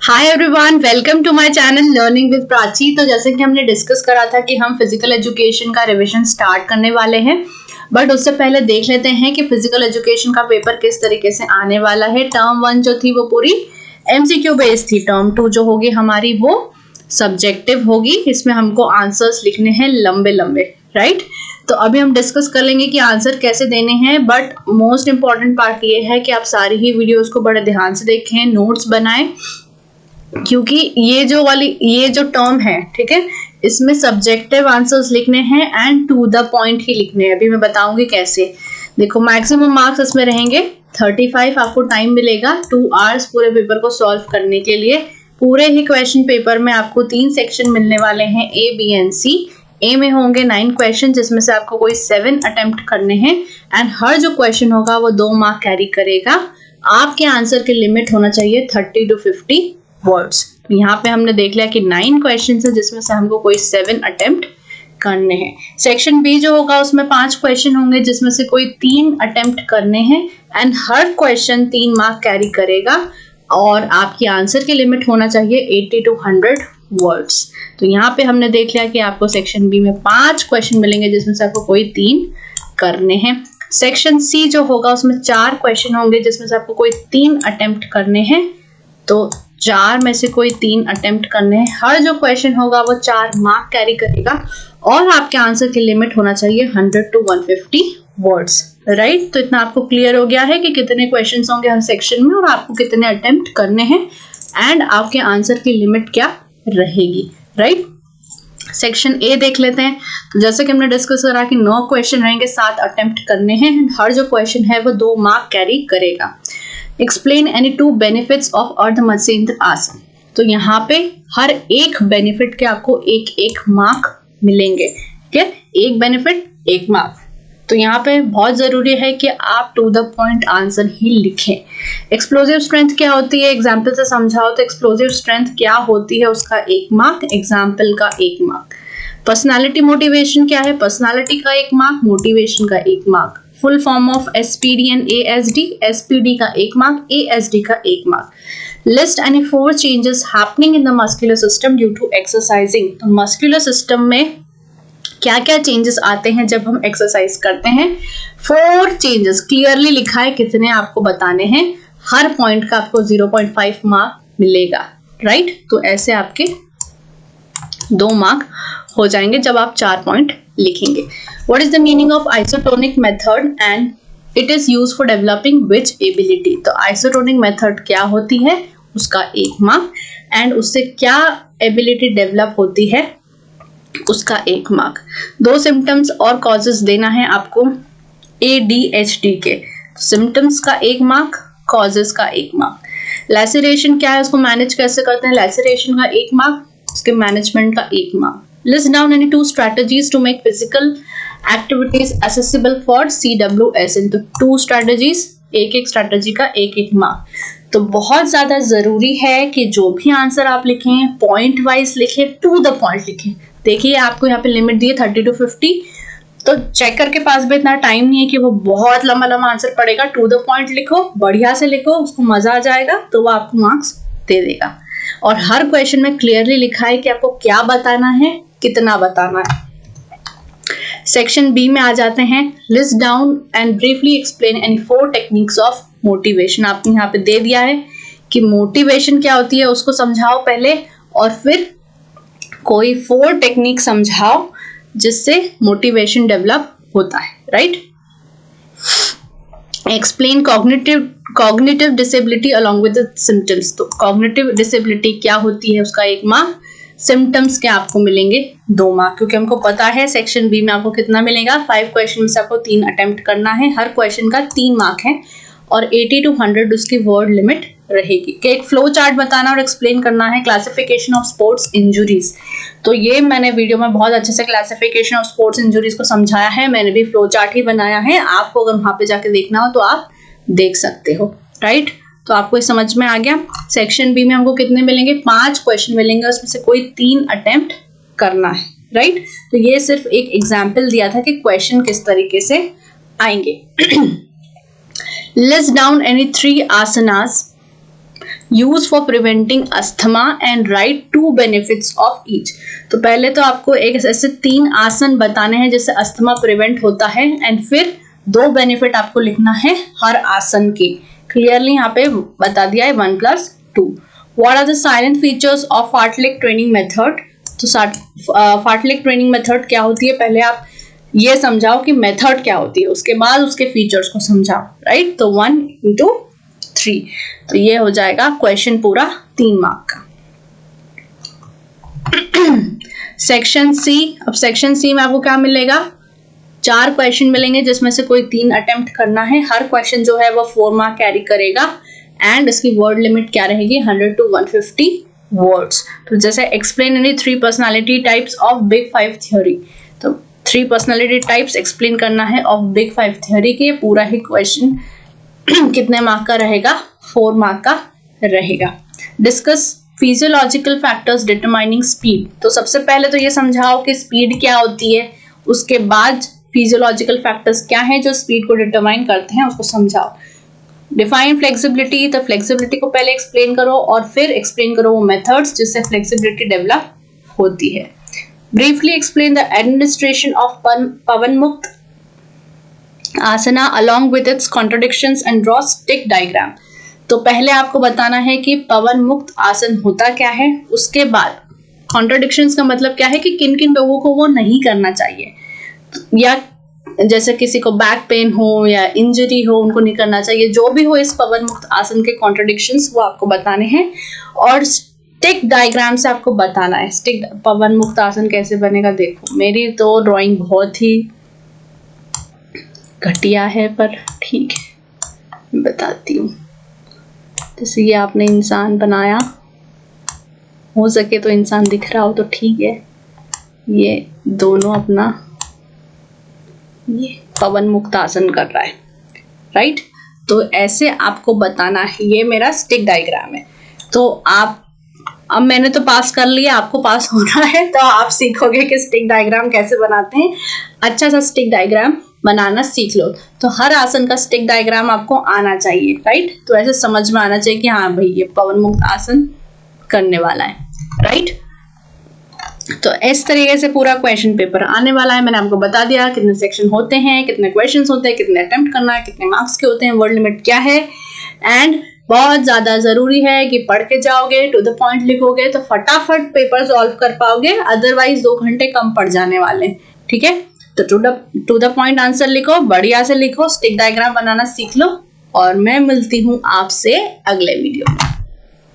Hi everyone, welcome to my channel learning with Prachi. तो जैसे कि हमने डिस्कस करा था कि हम फिजिकल एजुकेशन का रिवीजन स्टार्ट करने वाले हैं, बट उससे पहले देख लेते हैं कि फिजिकल एजुकेशन का पेपर किस तरीके से आने वाला है। टर्म 1 जो थी वो पूरी एमसीक्यू बेस्ड थी। टर्म 2 जो होगी हमारी वो सब्जेक्टिव होगी। इसमें हमको आंसर्स लिखने हैं लंबे लंबे, राइट। तो अभी हम डिस्कस कर लेंगे कि आंसर कैसे देने हैं, बट मोस्ट इंपॉर्टेंट पार्ट ये है कि आप सारी ही वीडियोस को बड़े ध्यान से देखें, नोट्स बनाएं, क्योंकि ये जो टर्म है, ठीक है, इसमें सब्जेक्टिव आंसर्स लिखने हैं एंड टू द पॉइंट ही लिखने हैं। अभी मैं बताऊंगी कैसे। देखो, मैक्सिमम मार्क्स इसमें रहेंगे 35। आपको टाइम मिलेगा 2 आवर्स पूरे पेपर को सॉल्व करने के लिए। पूरे ही क्वेश्चन पेपर में आपको 3 सेक्शन मिलने वाले हैं, ए, बी एंड सी। ए में होंगे 9 क्वेश्चन, जिसमें से आपको कोई 7 अटेम्प्ट करने हैं एंड हर जो क्वेश्चन होगा वो 2 मार्क कैरी करेगा। आपके आंसर की लिमिट होना चाहिए 30 to 50 वर्ड्स। यहाँ पे हमने देख लिया कि 9 क्वेश्चन है, जिसमें से हमको कोई 7 अटेम्प्ट करने हैं। सेक्शन बी जो होगा उसमें 5 क्वेश्चन होंगे, जिसमें से कोई 3 अटेम्प्ट करने हैं and her question 3 mark carry करेगा और आपकी आंसर की लिमिट होना चाहिए 80 to 100 वर्ड्स। तो यहाँ पे हमने देख लिया कि आपको सेक्शन बी में 5 क्वेश्चन मिलेंगे, जिसमें से आपको कोई 3 करने हैं। सेक्शन सी जो होगा उसमें 4 क्वेश्चन होंगे, जिसमें से आपको कोई 3 अटेम्प्ट करने हैं। तो 4 में से कोई 3 अटेम्प्ट करने हैं। हर जो क्वेश्चन होगा वो 4 मार्क कैरी करेगा और आपके आंसर की लिमिट होना चाहिए 100 to 150 वर्ड्स, राइट। तो इतना आपको क्लियर हो गया है कि कितने क्वेश्चंस होंगे हर सेक्शन में और आपको कितने अटेम्प्ट करने हैं एंड आपके आंसर की लिमिट क्या रहेगी, राइट। सेक्शन ए देख लेते हैं। तो जैसे कि हमने डिस्कस करा कि 9 क्वेश्चन रहेंगे, 7 अटेम्प्ट करने हैं। हर जो क्वेश्चन है वो 2 मार्क कैरी करेगा। एक्सप्लेन एनी 2 बेनिफिट्स ऑफ अर्ध मत्स्य आसन। तो यहाँ पे हर एक बेनिफिट के आपको एक मार्क मिलेंगे, ठीक है। एक बेनिफिट 1 मार्क। तो यहाँ पे बहुत जरूरी है कि आप टू द पॉइंट आंसर ही लिखें। एक्सप्लोजिव स्ट्रेंथ क्या होती है, एग्जाम्पल से समझाओ। तो एक्सप्लोजिव स्ट्रेंथ क्या होती है, उसका 1 मार्क, एग्जाम्पल का 1 मार्क। पर्सनालिटी मोटिवेशन क्या है, पर्सनालिटी का 1 मार्क, मोटिवेशन का 1 mark. Full form of SPD and ASD, SPD का 1 मार्क, एएसडी का 1 mark. List any 4 changes happening in the muscular system due to exercising. तो मस्कुलर सिस्टम में क्या क्या चेंजेस आते हैं जब हम एक्सरसाइज करते हैं। 4 चेंजेस क्लियरली लिखा है, कितने आपको बताने हैं। हर पॉइंट का आपको 0.5 मार्क मिलेगा, राइट। तो ऐसे आपके 2 मार्क हो जाएंगे जब आप 4 पॉइंट लिखेंगे। What is the meaning of isotonic method and it is used for developing which ability? तो isotonic method क्या होती है, उसका 1 मार्क, एंड उससे क्या एबिलिटी डेवलप होती है, उसका 1 मार्क। 2 सिम्टम्स और कॉजेस देना है आपको ADHD के। सिम्टम्स का 1 मार्क, कॉजेस का 1 मार्क। लैसरेशन क्या है, उसको मैनेज कैसे करते हैं, लैसरेशन का 1 मार्क, उसके मैनेजमेंट का 1 mark. List down any 2 strategies to make physical activities accessible for CWS। तो 2 strategies, एक स्ट्रैटेजी का 1 मार्क। तो बहुत ज्यादा जरूरी है कि जो भी आंसर आप लिखें पॉइंट वाइज लिखें, टू द पॉइंट लिखें। देखिए, आपको यहाँ पे लिमिट दी है 30 to 50। तो चेकर के पास भी इतना टाइम नहीं है कि वो बहुत लंबा लंबा आंसर पड़ेगा। टू द पॉइंट लिखो, बढ़िया से लिखो, उसको मजा आ जाएगा, तो वो आपको मार्क्स दे देगा। और हर क्वेश्चन में क्लियरली लिखा है कि आपको क्या बताना है, कितना बताना है। सेक्शन बी में आ जाते हैं। List down and briefly explain any 4 techniques of motivation. आपने यहाँ पे दे दिया है कि मोटिवेशन क्या होती है, उसको समझाओ पहले, और फिर कोई 4 टेक्निक समझाओ जिससे मोटिवेशन डेवलप होता है, right. Explain cognitive disability along with the symptoms. तो कॉग्निटिव डिसेबिलिटी क्या होती है, उसका 1 मार्क। सिम्टम्स के आपको मिलेंगे 2 मार्क, क्योंकि हमको पता है सेक्शन बी में आपको कितना मिलेगा, 5 क्वेश्चन में से आपको 3 अटेम्प्ट करना है। हर क्वेश्चन का 3 मार्क है और 80 to 100 उसकी वर्ड लिमिट रहेगी। कि एक फ्लो चार्ट बताना और एक्सप्लेन करना है। क्लासिफिकेशन ऑफ स्पोर्ट्स इंजुरीज, तो ये मैंने वीडियो में बहुत अच्छे से क्लासिफिकेशन ऑफ स्पोर्ट्स इंजुरीज को समझाया है। मैंने भी फ्लो चार्ट ही बनाया है, आपको अगर वहां पे जाके देखना हो तो आप देख सकते हो, राइट। तो आपको समझ में आ गया। सेक्शन बी में हमको कितने मिलेंगे, 5 क्वेश्चन मिलेंगे, उसमें से कोई 3 अटेम्प्ट करना है, राइट। तो ये सिर्फ एक एग्जाम्पल दिया था कि क्वेश्चन किस तरीके से आएंगे। List down any 3 asanas use for preventing asthma and right 2 benefits of each. तो पहले तो आपको एक ऐसे 3 आसन बताने हैं जिससे अस्थमा प्रिवेंट होता है, एंड फिर 2 बेनिफिट आपको लिखना है हर आसन के। क्लियरली यहाँ पे बता दिया है 1+2। What are the silent features of fartlek training method. तो फार्टलेग ट्रेनिंग मेथड क्या होती है, पहले आप ये समझाओ कि मेथड क्या होती है, उसके बाद उसके फीचर्स को समझाओ, राइट। तो 1 into 3, तो ये हो जाएगा क्वेश्चन पूरा 3 मार्क का। सेक्शन सी, अब सेक्शन सी में आपको क्या मिलेगा, 4 क्वेश्चन मिलेंगे जिसमें से कोई 3 अटेम्प्ट करना है। हर क्वेश्चन जो है वो 4 मार्क कैरी करेगा, एंड इसकी वर्ड लिमिट क्या रहेगी, 100 to 150 वर्ड्स। तो जैसे explain any 3 personality types of big 5 theory, तो 3 पर्सनालिटी टाइप्स एक्सप्लेन करना है ऑफ बिग 5 थ्योरी के। पूरा ही क्वेश्चन कितने मार्क का रहेगा, 4 मार्क का रहेगा। Discuss physiological factors determining speed. तो सबसे पहले तो ये समझाओ कि स्पीड क्या होती है, उसके बाद फिजियोलॉजिकल फैक्टर्स क्या हैं जो स्पीड को डिटरमाइन करते हैं उसको समझाओ। डिफाइन फ्लेक्सिबिलिटी, तो फ्लेक्सिबिलिटी को पहले एक्सप्लेन करो और फिर एक्सप्लेन करो वो मेथड्स जिससे फ्लेक्सिबिलिटी डेवलप होती है। Briefly explain the administration of Pawanmuktasana along with its contradictions and draw stick diagram. तो पहले आपको बताना है कि पवन मुक्त आसन होता क्या है, उसके बाद कॉन्ट्रडिक्शंस का मतलब क्या है कि किन किन लोगों को वो नहीं करना चाहिए, या जैसे किसी को बैक पेन हो या इंजरी हो उनको नहीं करना चाहिए। जो भी हो इस पवन मुक्त आसन के कॉन्ट्रडिक्शंस वो आपको बताने हैं, और स्टिक डायग्राम से आपको बताना है स्टिक पवन मुक्त आसन कैसे बनेगा। देखो मेरी तो ड्राइंग बहुत ही घटिया है, पर ठीक है बताती हूँ। जैसे ये आपने इंसान बनाया, हो सके तो इंसान दिख रहा हो तो ठीक है। ये दोनों अपना ये पवन मुक्त आसन कर रहा है, राइट। तो ऐसे आपको बताना है। ये मेरा स्टिक डायग्राम है। तो आप, अब मैंने तो पास कर लिया, आपको पास होना है, तो आप सीखोगे कि स्टिक डायग्राम कैसे बनाते हैं। अच्छा सा स्टिक डायग्राम बनाना सीख लो। तो हर आसन का स्टिक डायग्राम आपको आना चाहिए, राइट। तो ऐसे समझ में आना चाहिए कि हाँ भाई ये पवन मुक्त आसन करने वाला है, राइट। तो इस तरीके से पूरा क्वेश्चन पेपर आने वाला है। मैंने आपको बता दिया कितने सेक्शन होते हैं, कितने क्वेश्चंस होते हैं, कितने अटेम्प्ट करना है, कितने मार्क्स के होते हैं, वर्ड लिमिट क्या है, एंड बहुत ज्यादा जरूरी है कि पढ़ के जाओगे, टू द पॉइंट लिखोगे तो फटाफट पेपर सॉल्व कर पाओगे, अदरवाइज 2 घंटे कम पड़ जाने वाले, ठीक है। तो टू द पॉइंट आंसर लिखो, बढ़िया से लिखो, स्टिक डायग्राम बनाना सीख लो, और मैं मिलती हूँ आपसे अगले वीडियो में।